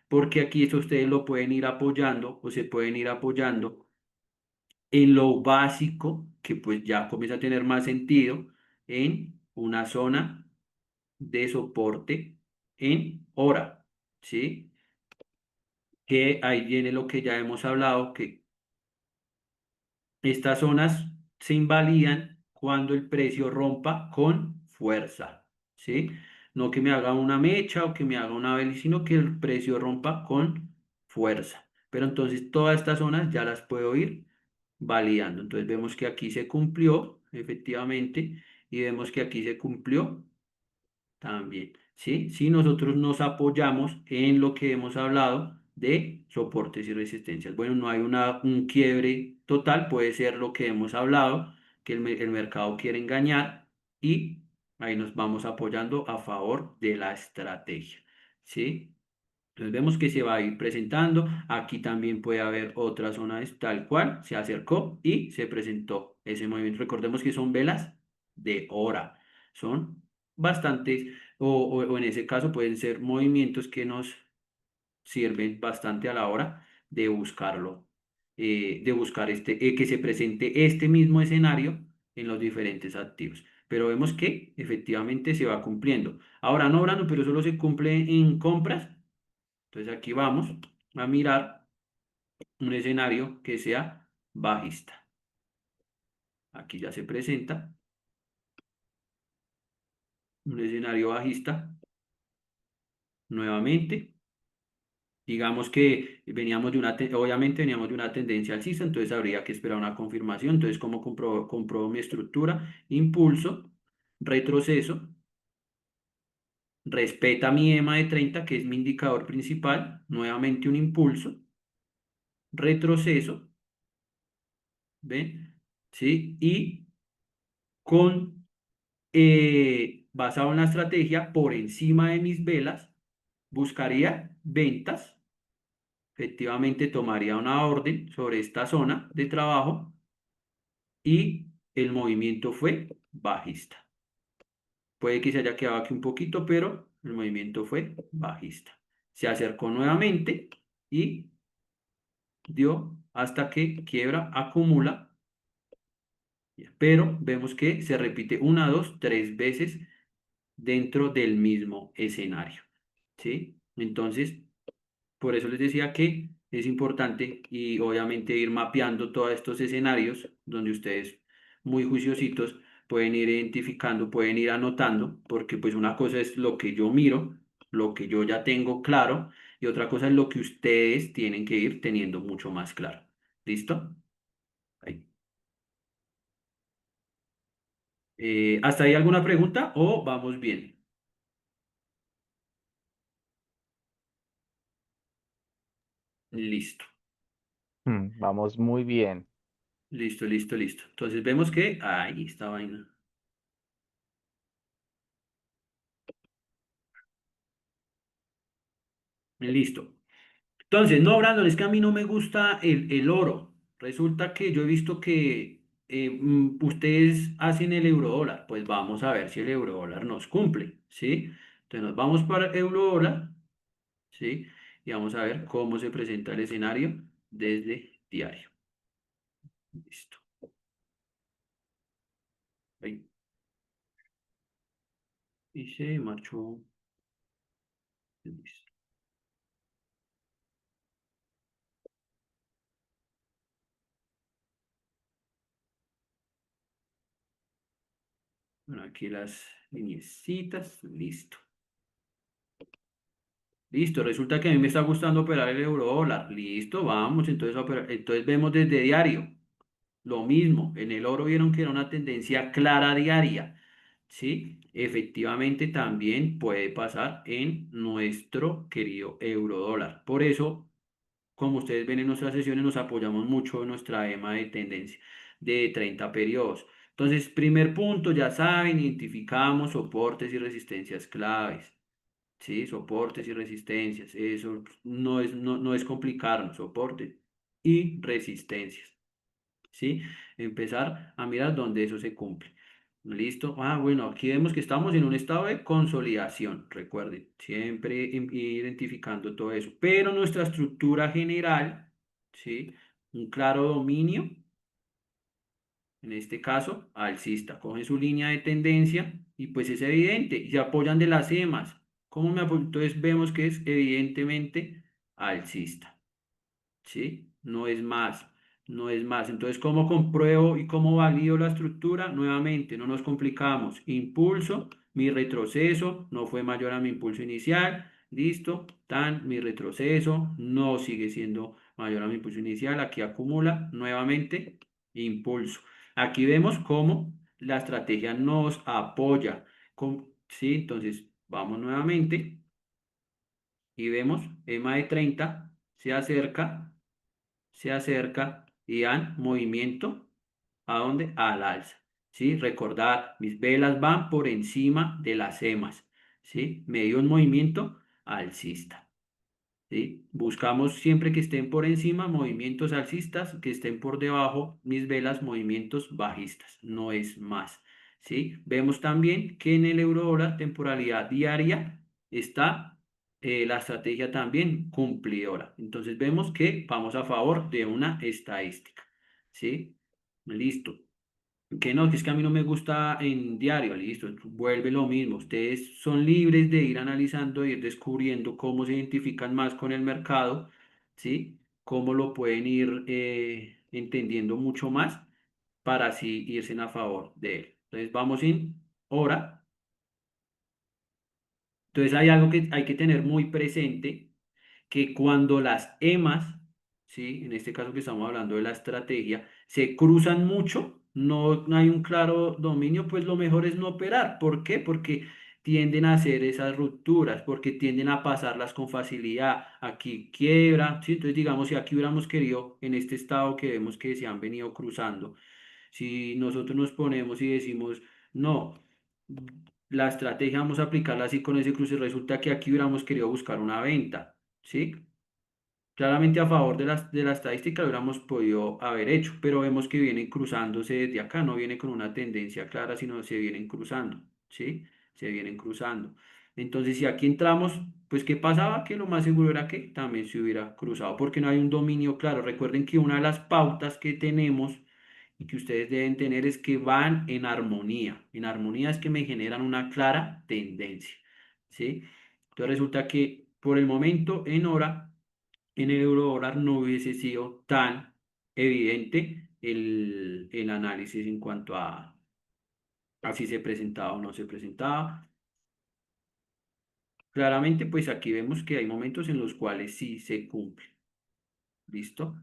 porque aquí eso ustedes lo pueden ir apoyando o se pueden ir apoyando en lo básico, que pues ya comienza a tener más sentido, en una zona de soporte en hora, ¿sí? Que ahí viene lo que ya hemos hablado, que estas zonas se invalidan cuando el precio rompa con fuerza, ¿sí? No que me haga una mecha o que me haga una vela, sino que el precio rompa con fuerza. Pero entonces todas estas zonas ya las puedo ir validando. Entonces vemos que aquí se cumplió, efectivamente, y vemos que aquí se cumplió también, ¿sí? Si nosotros nos apoyamos en lo que hemos hablado de soportes y resistencias. Bueno, no hay un quiebre total, puede ser lo que hemos hablado, que el mercado quiere engañar y ahí nos vamos apoyando a favor de la estrategia, ¿sí? Entonces vemos que se va a ir presentando. Aquí también puede haber otra zona tal cual. Se acercó y se presentó ese movimiento. Recordemos que son velas de hora. Son bastantes, o en ese caso pueden ser movimientos que nos sirven bastante a la hora de buscarlo, de buscar que se presente este mismo escenario en los diferentes activos. Pero vemos que efectivamente se va cumpliendo. Ahora no, Brando, pero solo se cumple en compras. Entonces aquí vamos a mirar un escenario que sea bajista. Aquí ya se presenta un escenario bajista nuevamente. Digamos que veníamos de obviamente veníamos de una tendencia alcista, entonces habría que esperar una confirmación. Entonces, ¿cómo compruebo mi estructura? Impulso, retroceso, respeta mi EMA de 30, que es mi indicador principal, nuevamente un impulso, retroceso, ¿ven? ¿Sí? Y con basado en la estrategia, por encima de mis velas, buscaría ventas, efectivamente tomaría una orden sobre esta zona de trabajo y el movimiento fue bajista. Puede que se haya quedado aquí un poquito, pero el movimiento fue bajista. Se acercó nuevamente y dio hasta que quiebra, acumula, pero vemos que se repite una, dos, tres veces dentro del mismo escenario, ¿sí? Entonces, por eso les decía que es importante y obviamente ir mapeando todos estos escenarios donde ustedes muy juiciositos pueden ir identificando, pueden ir anotando, porque pues una cosa es lo que yo miro, lo que yo ya tengo claro, y otra cosa es lo que ustedes tienen que ir teniendo mucho más claro. ¿Listo? Ahí. ¿Hasta ahí alguna pregunta o vamos bien? Listo. Vamos muy bien. Listo, listo, listo. Entonces vemos que ahí está vaina. Listo. Entonces, no, Brandon, es que a mí no me gusta el oro. Resulta que yo he visto que ustedes hacen el eurodólar. Pues vamos a ver si el eurodólar nos cumple, ¿sí? Entonces nos vamos para el eurodólar, ¿sí? Y vamos a ver cómo se presenta el escenario desde diario. Listo. Ahí. Y se marchó. Listo. Bueno, aquí las lineecitas. Listo. Listo, resulta que a mí me está gustando operar el euro dólar. Listo, vamos, entonces, entonces vemos desde diario. Lo mismo, en el oro vieron que era una tendencia clara diaria. ¿Sí? Efectivamente también puede pasar en nuestro querido euro dólar. Por eso, como ustedes ven en nuestras sesiones, nos apoyamos mucho en nuestra EMA de tendencia de 30 periodos. Entonces, primer punto, ya saben, identificamos soportes y resistencias claves. ¿sí? Soportes y resistencias, eso no es complicarnos, soportes y resistencias, ¿sí? Empezar a mirar dónde eso se cumple. Listo. Ah, bueno, aquí vemos que estamos en un estado de consolidación. Recuerden, siempre identificando todo eso. Pero nuestra estructura general, ¿sí? Un claro dominio, en este caso, alcista. Cogen su línea de tendencia y pues es evidente. Y se apoyan de las EMAs. ¿Cómo me apoyo? Entonces vemos que es evidentemente alcista. ¿Sí? No es más, no es más. Entonces, ¿cómo compruebo y cómo valido la estructura? Nuevamente, no nos complicamos. Impulso, mi retroceso no fue mayor a mi impulso inicial. Listo, tan, mi retroceso no sigue siendo mayor a mi impulso inicial. Aquí acumula nuevamente impulso. Aquí vemos cómo la estrategia nos apoya. ¿Sí? Entonces, vamos nuevamente y vemos EMA de 30 se acerca y dan movimiento. ¿A dónde? Al alza. ¿Sí? Recordad, mis velas van por encima de las emas. ¿Sí? Me dio un movimiento alcista. ¿Sí? Buscamos siempre que estén por encima movimientos alcistas, que estén por debajo mis velas movimientos bajistas, no es más. ¿Sí? Vemos también que en el euro dólar temporalidad diaria está la estrategia también cumplidora. Entonces vemos que vamos a favor de una estadística. ¿Sí? Listo. Que no, que es que a mí no me gusta en diario, listo, vuelve lo mismo. Ustedes son libres de ir analizando, de ir descubriendo cómo se identifican más con el mercado, ¿sí? Cómo lo pueden ir entendiendo mucho más para así irse a favor de él. Entonces vamos en hora. Entonces hay algo que hay que tener muy presente que cuando las EMAs, ¿sí? En este caso que estamos hablando de la estrategia, se cruzan mucho, no hay un claro dominio, pues lo mejor es no operar. ¿Por qué? Porque tienden a hacer esas rupturas, porque tienden a pasarlas con facilidad. Aquí quiebra, ¿sí? Entonces digamos, si aquí hubiéramos querido, en este estado que vemos que se han venido cruzando, si nosotros nos ponemos y decimos, no, la estrategia vamos a aplicarla así con ese cruce, resulta que aquí hubiéramos querido buscar una venta, ¿sí? Claramente a favor de la estadística lo hubiéramos podido haber hecho, pero vemos que vienen cruzándose desde acá, no viene con una tendencia clara, sino se vienen cruzando, ¿sí? Se vienen cruzando. Entonces, si aquí entramos, pues ¿qué pasaba? Que lo más seguro era que también se hubiera cruzado, porque no hay un dominio claro. Recuerden que una de las pautas que tenemos y que ustedes deben tener es que van en armonía. En armonía es que me generan una clara tendencia, ¿sí? Entonces resulta que por el momento en hora en el euro dólar no hubiese sido tan evidente el análisis en cuanto a si se presentaba o no se presentaba. Claramente, pues aquí vemos que hay momentos en los cuales sí se cumple. ¿Listo?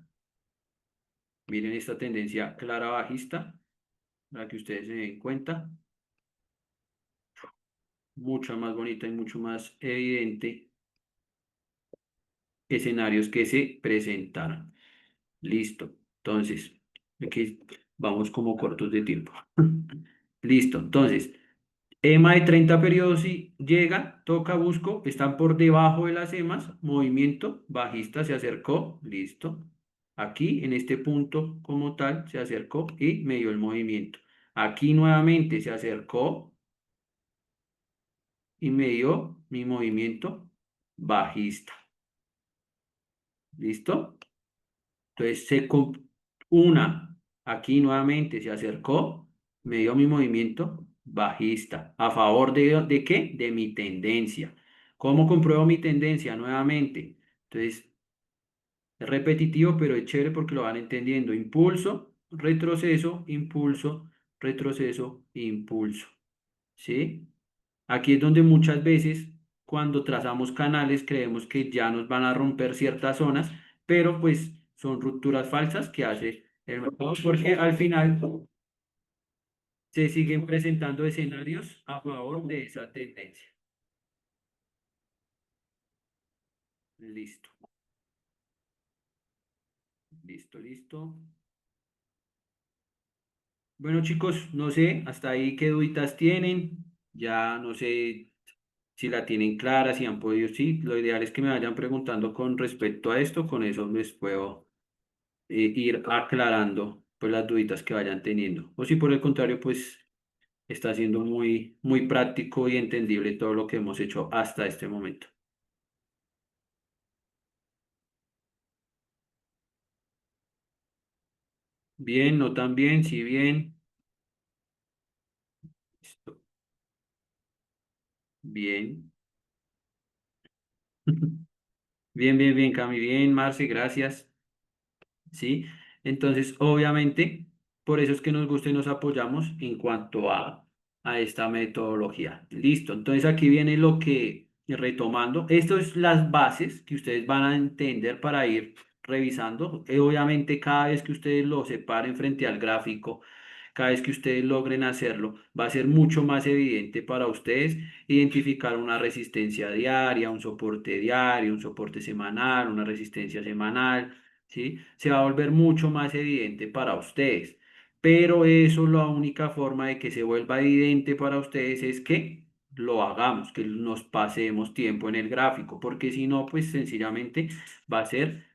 Miren esta tendencia clara bajista, para que ustedes se den cuenta. Mucho más bonita y mucho más evidente escenarios que se presentaron. Listo. Entonces, aquí vamos como cortos de tiempo. Listo. Entonces, EMA de 30 periodos y llega, toca, busco, están por debajo de las EMAs, movimiento bajista se acercó, listo. Aquí en este punto como tal se acercó y me dio el movimiento. Aquí nuevamente se acercó y me dio mi movimiento bajista, ¿listo? Entonces una, aquí nuevamente se acercó, me dio mi movimiento bajista. ¿A favor de qué? De mi tendencia. ¿Cómo compruebo mi tendencia? Nuevamente. Entonces, es repetitivo, pero es chévere porque lo van entendiendo. Impulso, retroceso, impulso, retroceso, impulso. ¿Sí? Aquí es donde muchas veces cuando trazamos canales creemos que ya nos van a romper ciertas zonas, pero pues son rupturas falsas que hace el mercado porque al final se siguen presentando escenarios a favor de esa tendencia. Listo, listo, listo. Bueno chicos, no sé, hasta ahí qué duditas tienen. Ya no sé si la tienen clara, si han podido, sí, lo ideal es que me vayan preguntando con respecto a esto, con eso les puedo ir aclarando pues las duditas que vayan teniendo. O si por el contrario, pues está siendo muy, muy práctico y entendible todo lo que hemos hecho hasta este momento. Bien, no tan bien, sí bien. Listo. Bien. Bien, bien, bien, Cami, bien, Marce, gracias. ¿Sí? Entonces, obviamente, por eso es que nos gusta y nos apoyamos en cuanto a esta metodología. Listo. Entonces, aquí viene lo que, retomando, esto es las bases que ustedes van a entender para ir revisando. Obviamente, cada vez que ustedes lo separen frente al gráfico, cada vez que ustedes logren hacerlo, va a ser mucho más evidente para ustedes identificar una resistencia diaria, un soporte diario, un soporte semanal, una resistencia semanal. ¿Sí? Se va a volver mucho más evidente para ustedes. Pero eso, la única forma de que se vuelva evidente para ustedes es que lo hagamos, que nos pasemos tiempo en el gráfico, porque si no, pues sencillamente va a ser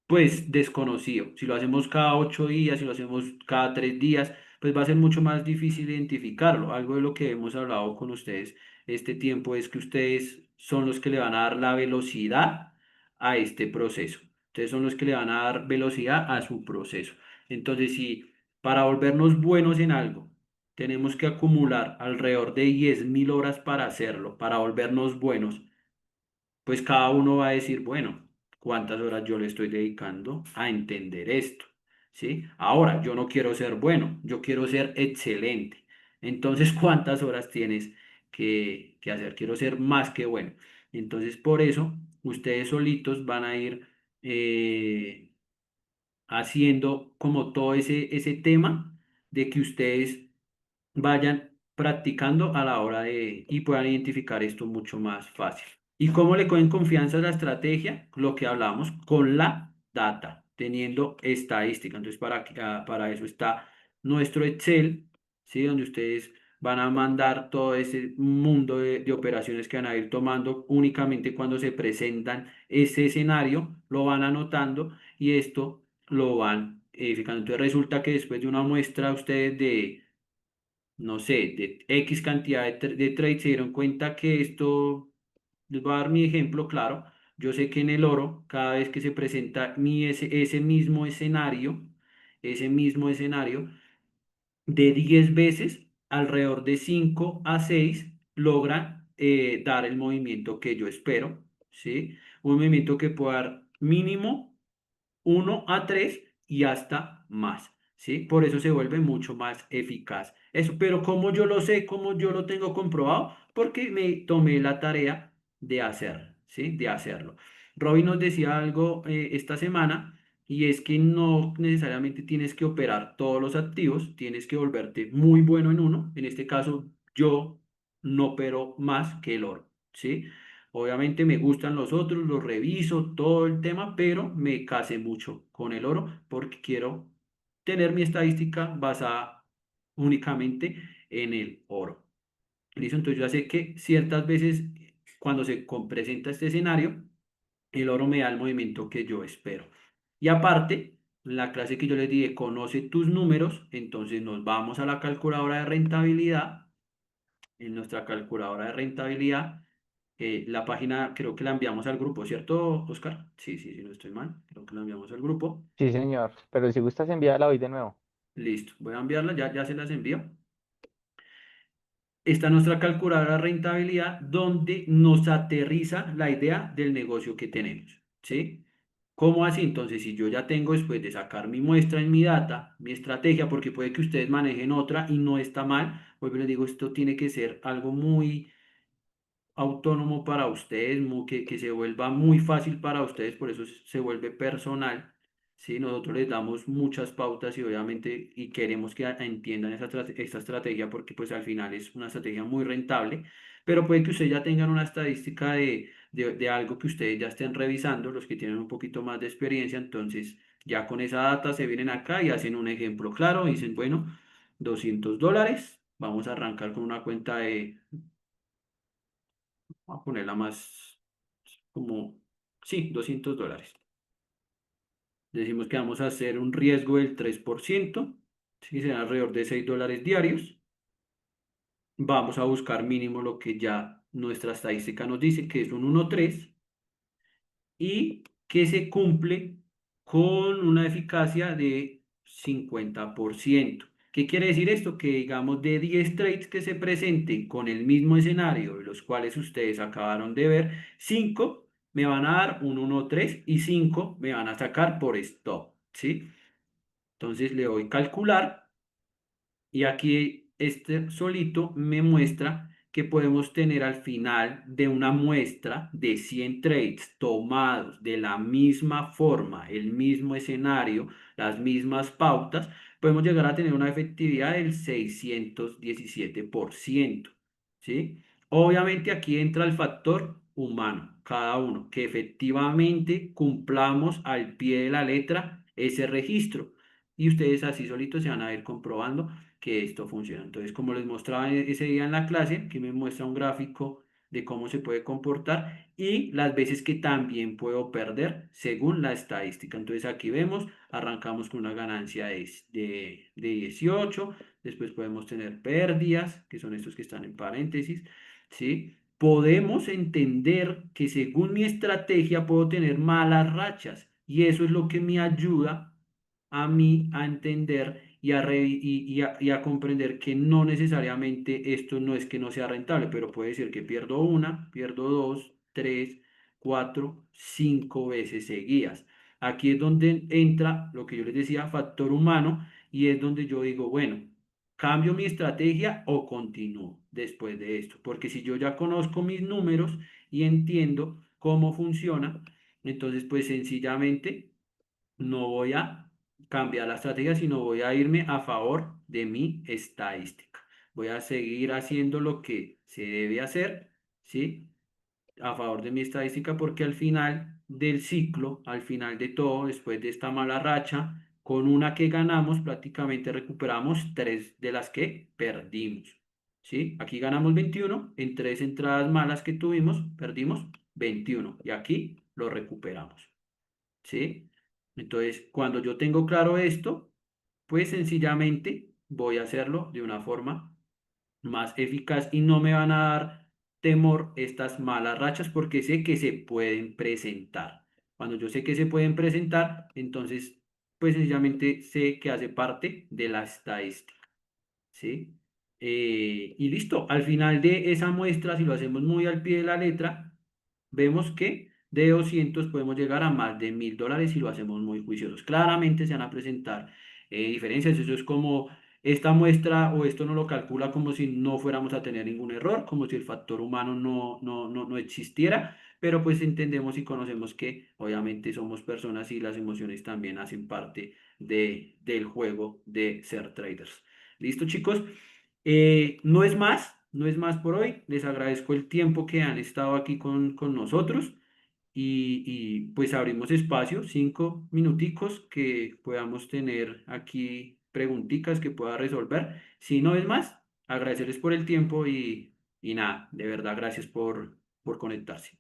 pues desconocido. Si lo hacemos cada 8 días, si lo hacemos cada 3 días, pues va a ser mucho más difícil identificarlo. Algo de lo que hemos hablado con ustedes este tiempo es que ustedes son los que le van a dar la velocidad a este proceso. Ustedes son los que le van a dar velocidad a su proceso. Entonces, si para volvernos buenos en algo, tenemos que acumular alrededor de 10.000 horas para hacerlo, para volvernos buenos, pues cada uno va a decir, bueno, ¿cuántas horas yo le estoy dedicando a entender esto? ¿Sí? Ahora, yo no quiero ser bueno, yo quiero ser excelente. Entonces, ¿cuántas horas tienes que hacer? Quiero ser más que bueno. Entonces, por eso, ustedes solitos van a ir haciendo como todo ese tema de que ustedes vayan practicando a la hora de y puedan identificar esto mucho más fácil. ¿Y cómo le cogen confianza a la estrategia? Lo que hablamos con la data, teniendo estadística. Entonces, para eso está nuestro Excel, ¿sí? Donde ustedes van a mandar todo ese mundo de operaciones que van a ir tomando únicamente cuando se presentan ese escenario, lo van anotando y esto lo van edificando. Entonces, resulta que después de una muestra ustedes de no sé, de X cantidad de trades se dieron cuenta que esto, les voy a dar mi ejemplo claro, yo sé que en el oro, cada vez que se presenta ese mismo escenario, de 10 veces, alrededor de 5 a 6 logran dar el movimiento que yo espero, ¿sí? Un movimiento que pueda dar mínimo 1 a 3 y hasta más, ¿sí? Por eso se vuelve mucho más eficaz. Eso, pero como yo lo sé, como yo lo tengo comprobado, porque me tomé la tarea de hacer, ¿sí? De hacerlo. Robin nos decía algo esta semana y es que no necesariamente tienes que operar todos los activos, tienes que volverte muy bueno en uno. En este caso, yo no opero más que el oro, ¿sí? Obviamente me gustan los otros, los reviso, todo el tema, pero me casé mucho con el oro porque quiero tener mi estadística basada únicamente en el oro. ¿Listo? Entonces yo ya sé que ciertas veces cuando presenta este escenario, el oro me da el movimiento que yo espero. Y aparte, la clase que yo les dije, conoce tus números, entonces nos vamos a la calculadora de rentabilidad. En nuestra calculadora de rentabilidad la página creo que la enviamos al grupo, ¿cierto, Oscar? Sí, sí, sí, no estoy mal. Creo que la enviamos al grupo. Sí, señor, pero si gustas enviarla hoy de nuevo. Listo, voy a enviarla, ya se las envío. Está nuestra calculadora de rentabilidad donde nos aterriza la idea del negocio que tenemos, ¿sí? ¿Cómo así? Entonces, si yo ya tengo después de sacar mi muestra en mi data, mi estrategia, porque puede que ustedes manejen otra y no está mal, pues les digo, esto tiene que ser algo muy autónomo para ustedes, que se vuelva muy fácil para ustedes, por eso se vuelve personal. ¿Sí? Nosotros les damos muchas pautas y obviamente y queremos que entiendan esta estrategia porque pues al final es una estrategia muy rentable, pero puede que ustedes ya tengan una estadística de algo que ustedes ya estén revisando, los que tienen un poquito más de experiencia, entonces ya con esa data se vienen acá y hacen un ejemplo claro, dicen, bueno, $200. Vamos a arrancar con una cuenta de, vamos a ponerla más como, sí, $200. Decimos que vamos a hacer un riesgo del 3%, sí, será alrededor de $6 diarios. Vamos a buscar mínimo lo que ya nuestra estadística nos dice, que es un 1,3 y que se cumple con una eficacia de 50%. ¿Qué quiere decir esto? Que digamos de 10 trades que se presenten con el mismo escenario, de los cuales ustedes acabaron de ver, 5 me van a dar un 1,3 y 5 me van a sacar por stop, ¿sí? Entonces le doy calcular y aquí este solito me muestra que podemos tener al final de una muestra de 100 trades tomados de la misma forma, el mismo escenario, las mismas pautas, podemos llegar a tener una efectividad del 617%, ¿sí? Obviamente aquí entra el factor humano, cada uno, que efectivamente cumplamos al pie de la letra ese registro. Y ustedes así solitos se van a ir comprobando que esto funciona. Entonces, como les mostraba ese día en la clase, que me muestra un gráfico de cómo se puede comportar y las veces que también puedo perder según la estadística. Entonces, aquí vemos, arrancamos con una ganancia de 18, después podemos tener pérdidas, que son estos que están en paréntesis, ¿sí? Podemos entender que según mi estrategia puedo tener malas rachas y eso es lo que me ayuda a mí a entender y a comprender que no necesariamente esto no es que no sea rentable, pero puede ser que pierdo una, pierdo dos, tres, cuatro, cinco veces seguidas. Aquí es donde entra lo que yo les decía, factor humano, y es donde yo digo, bueno, cambio mi estrategia o continúo después de esto, porque si yo ya conozco mis números y entiendo cómo funciona, entonces pues sencillamente no voy a cambiar la estrategia, sino voy a irme a favor de mi estadística. Voy a seguir haciendo lo que se debe hacer, ¿sí? A favor de mi estadística, porque al final del ciclo, al final de todo, después de esta mala racha, con una que ganamos, prácticamente recuperamos tres de las que perdimos, ¿sí? Aquí ganamos 21, en tres entradas malas que tuvimos, perdimos 21 y aquí lo recuperamos. ¿Sí? Entonces, cuando yo tengo claro esto, pues sencillamente voy a hacerlo de una forma más eficaz y no me van a dar temor estas malas rachas porque sé que se pueden presentar. Cuando yo sé que se pueden presentar, entonces, pues sencillamente sé que hace parte de la estadística. ¿Sí? Y listo, al final de esa muestra, si lo hacemos muy al pie de la letra, vemos que de 200 podemos llegar a más de $1,000 si lo hacemos muy juiciosos. Claramente se van a presentar diferencias, eso es como esta muestra o esto no lo calcula como si no fuéramos a tener ningún error, como si el factor humano no existiera, pero pues entendemos y conocemos que obviamente somos personas y las emociones también hacen parte del juego de ser traders. ¿Listo, chicos? No es más, no es más por hoy. Les agradezco el tiempo que han estado aquí con nosotros y pues abrimos espacio, 5 minuticos que podamos tener aquí preguntitas que pueda resolver. Si no es más, agradecerles por el tiempo y nada, de verdad, gracias por conectarse.